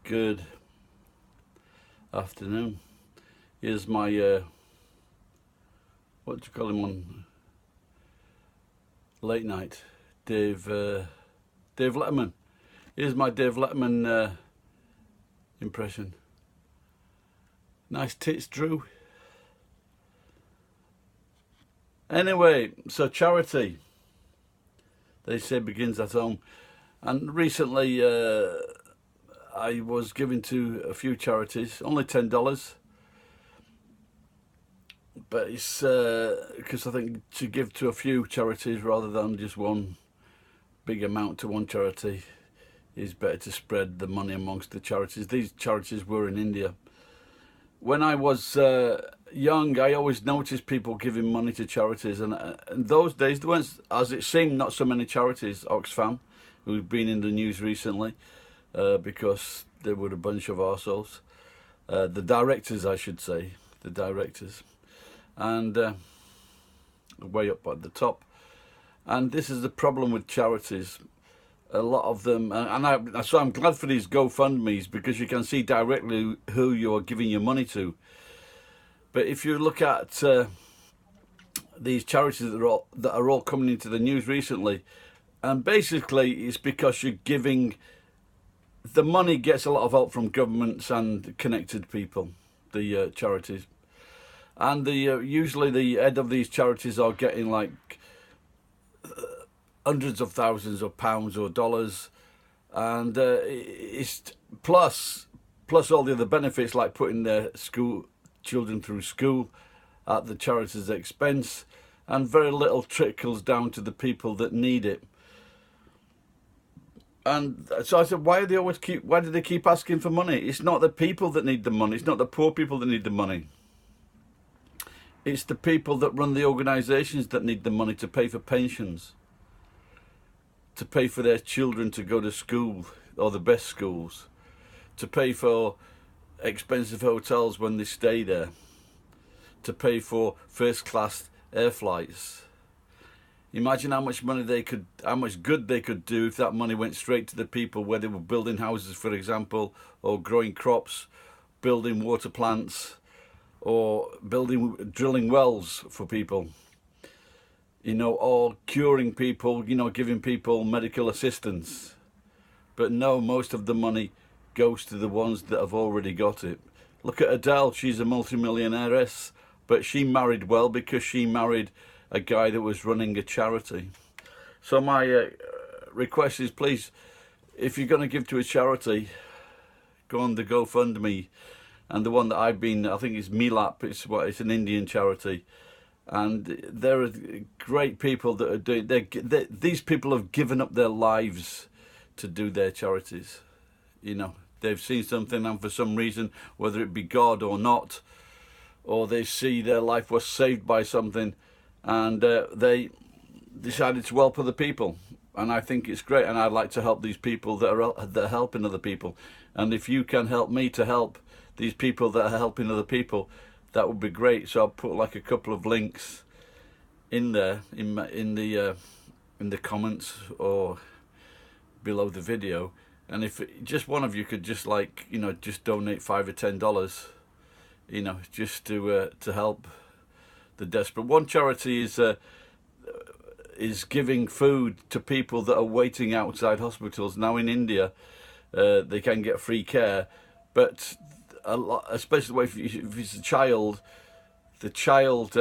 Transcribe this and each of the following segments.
Good afternoon. Here's my what do you call him on late night? Dave Letterman. Here's my Dave Letterman impression. Nice tits, Drew. Anyway, so charity, they say, begins at home. And recently I was giving to a few charities, only $10. But it's because I think to give to a few charities rather than just one big amount to one charity is better to spread the money amongst the charities. These charities were in India. When I was young, I always noticed people giving money to charities, and in those days there weren't, as it seemed, not so many charities. Oxfam, who's been in the news recently because they were a bunch of arseholes. The directors, I should say, the directors, and way up at the top. And this is the problem with charities. A lot of them, so I'm glad for these GoFundMes, because you can see directly who you are giving your money to. But if you look at these charities that are all coming into the news recently, and basically it's because you're giving, the money gets a lot of help from governments and connected people, the charities, and usually the head of these charities are getting like hundreds of thousands of pounds or dollars, and it's plus all the other benefits, like putting their children through school at the charity's expense, and very little trickles down to the people that need it. And so I said, why do they keep asking for money? It's not the people that need the money. It's not the poor people that need the money. It's the people that run the organisations that need the money to pay for pensions, to pay for their children to go to school, or the best schools, to pay for expensive hotels when they stay there, to pay for first-class air flights. Imagine how much good they could do if that money went straight to the people where they were building houses, for example, or growing crops, building water plants, or drilling wells for people, or curing people, giving people medical assistance. But no, most of the money goes to the ones that have already got it. Look at Adele. She's a multimillionairess, but she married well because she married a guy that was running a charity. So my request is, please, if you're going to give to a charity, go on the GoFundMe. And the one that I've been, I think it's Milap, it's an Indian charity. And there are great people that are doing, these people have given up their lives to do their charities. They've seen something, and for some reason, whether it be God or not, or they see their life was saved by something, and they decided to help other people. And I think it's great, and I'd like to help these people that are helping other people. And if you can help me to help these people that are helping other people, that would be great. So I'll put like a couple of links in there in the comments or below the video. And if just one of you could just just donate $5 or $10, just to help the desperate. One charity is giving food to people that are waiting outside hospitals. Now in India, they can get free care, but especially if it's a child, the child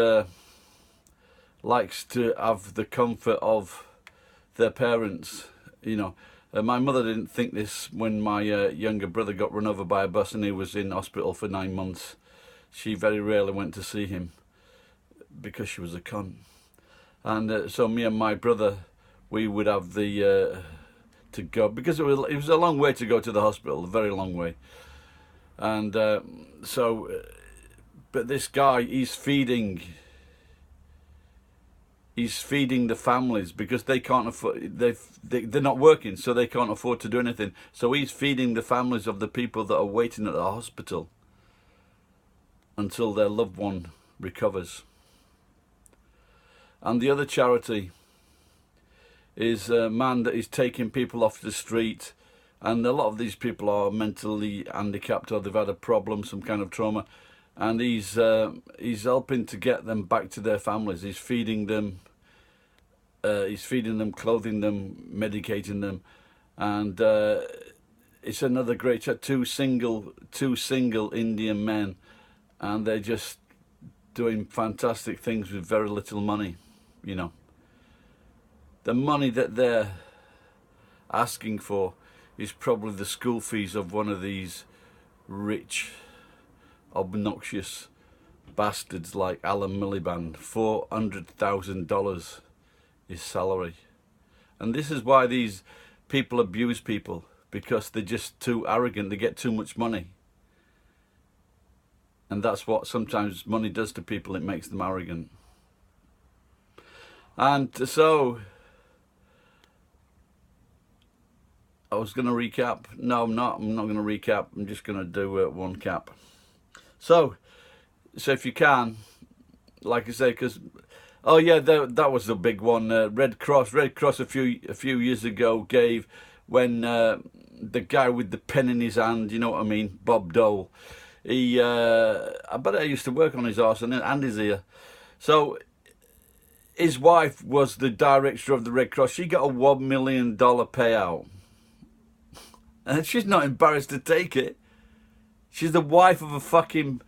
likes to have the comfort of their parents. My mother didn't think this when my younger brother got run over by a bus and he was in hospital for 9 months. She very rarely went to see him because she was a cunt. And so me and my brother, we would have to go, because it was a long way to go to the hospital, a very long way. And but this guy, he's feeding the families because they can't afford, they're not working, so they can't afford to do anything. So he's feeding the families of the people that are waiting at the hospital until their loved one recovers. And the other charity is a man that is taking people off the street And a lot of these people are mentally handicapped, or they've had a problem, some kind of trauma, and he's helping to get them back to their families. He's feeding them, clothing them, medicating them, and it's another great chat. Two single Indian men, and they're just doing fantastic things with very little money. You know, the money that they're asking for is probably the school fees of one of these rich, obnoxious bastards like Alan Miliband. $400,000 his salary. And this is why these people abuse people, because they're just too arrogant. They get too much money, and that's what sometimes money does to people. It makes them arrogant. And so I was going to recap. No, I'm not going to recap. I'm just going to do one cap. So if you can, like I say, because oh yeah, that was the big one. Red Cross a few years ago gave, when the guy with the pen in his hand, you know what I mean, Bob Dole. He, I bet I used to work on his arse and his ear. So his wife was the director of the Red Cross. She got a $1 million payout, and she's not embarrassed to take it. She's the wife of a fucking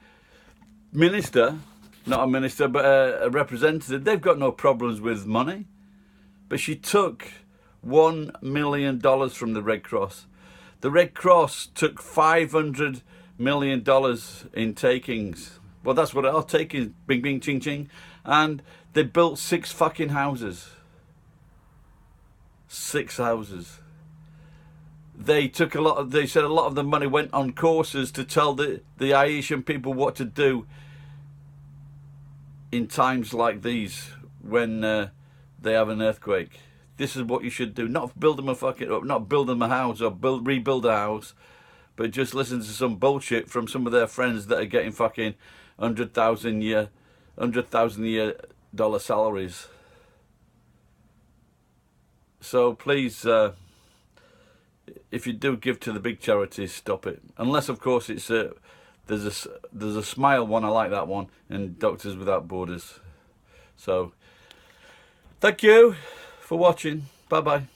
minister. Not a minister, but a representative. They've got no problems with money. But she took $1 million from the Red Cross. The Red Cross took $500 million in takings. Well, that's what it are, takings. Bing, bing, ching, ching. And they built 6 fucking houses. 6 houses. They took they said a lot of the money went on courses to tell the Haitian people what to do in times like these, when they have an earthquake. This is what you should do. Not build them not build them a house or rebuild a house, but just listen to some bullshit from some of their friends that are getting fucking $100,000 a year dollar salaries. So please, if you do give to the big charities, stop it. Unless, of course, it's there's a Smile one. I like that one, and Doctors Without Borders. So thank you for watching. Bye bye.